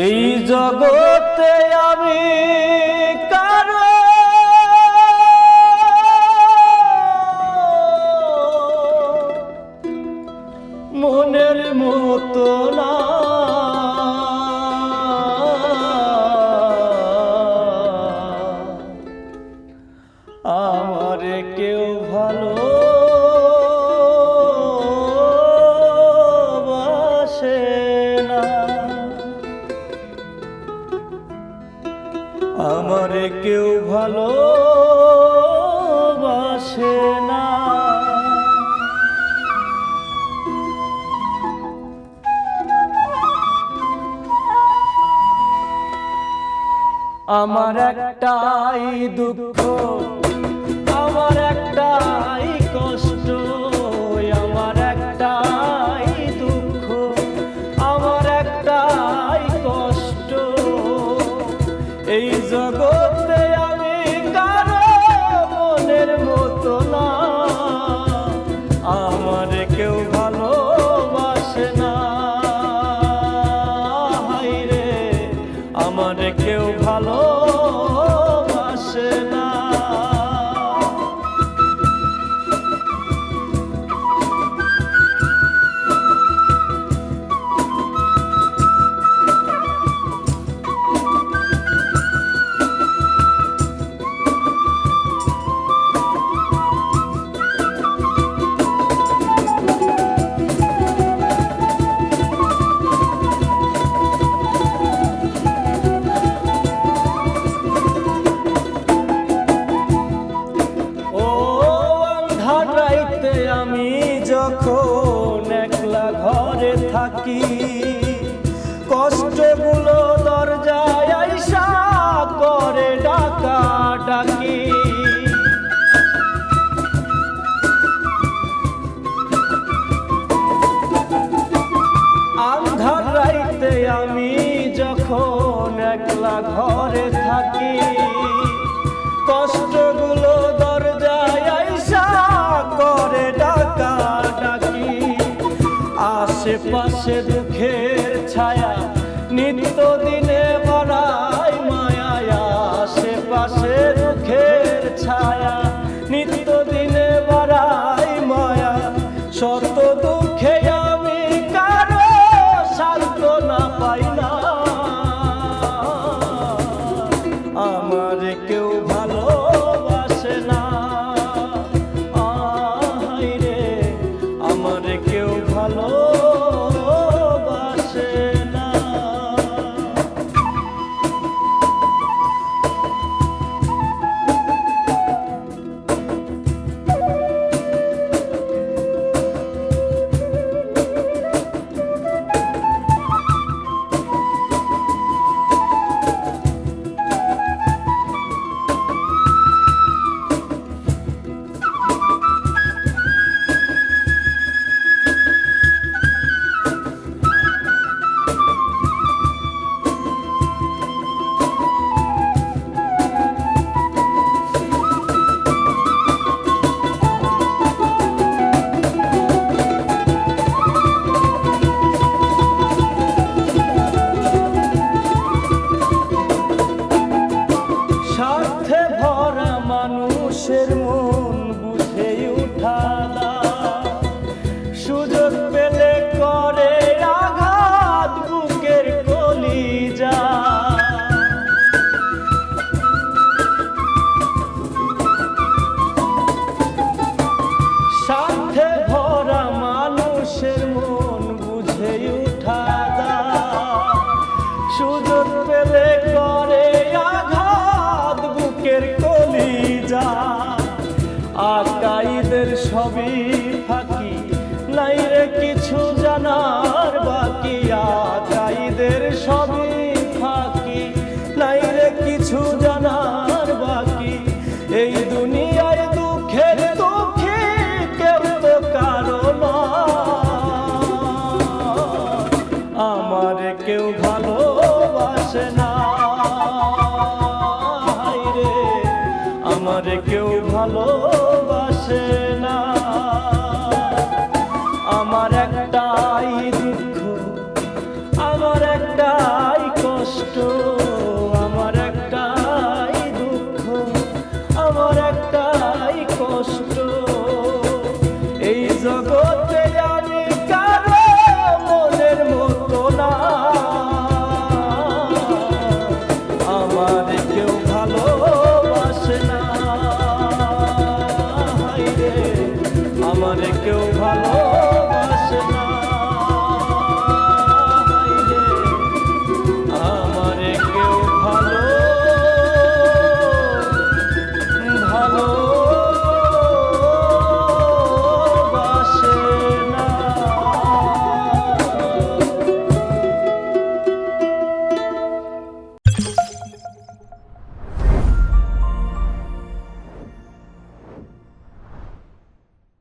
এই জগতে আমি কারো মনের মতো না, আমারে কেউ ভালোবাসে না, আমারে কেউ ভালোবাসে না। আমার একটাই দুঃখ, আমার একটাই কষ্ট, আমার একটাই দুঃখ, আমার একটাই কষ্ট। এই জগতে আমি কারো মনের মতো না, আমার কেউ ভালোবাসে না, হায়রে আমার কেউ ভালোবাসে না। আমি যখন একলা ঘরে থাকি, কষ্টগুলো দরজায় আইসা করে ডাকা ডাকি। আন্ধার রাইতে আমি যখন একলা ঘরে থাকি, কষ্টগুলো দরজায় আইসা করে ডাকা ডাকি। আশেপাশে দুঃখের ছায়া নিত্য দিনে বাড়ায় মায়া, আশেপাশে দুঃখের ছায়া নিত্য দিনে বাড়ায় মায়া। শত দুঃখে আমি কারো সান্ত্বনা পাই না, আমার কেউ ভালোবাসে না, হায়রে আমার কেউ ভালোবাসে না। স্বার্থে ভরা মানুষের মন বুঝে উঠা না, সুযোগ পেলে করে আঘাত বুকের কলিজা। স্বার্থে ভরা মানুষের মন বুঝে উঠা না, সুযোগ পেলে করে আঘাত বুকের কলিজা। আকাইদের সবই ফাঁকি, নাই রে কিছু জানার বাকি, আকাইদের সবই ফাঁকি, নাই রে কিছু জানার বাকি। এই দুনিয়ায় দুঃখের দুঃখী কেউ তো কারো না, আমার কেউ ভালোবাসে না, হায়রে আমার কেউ ভালো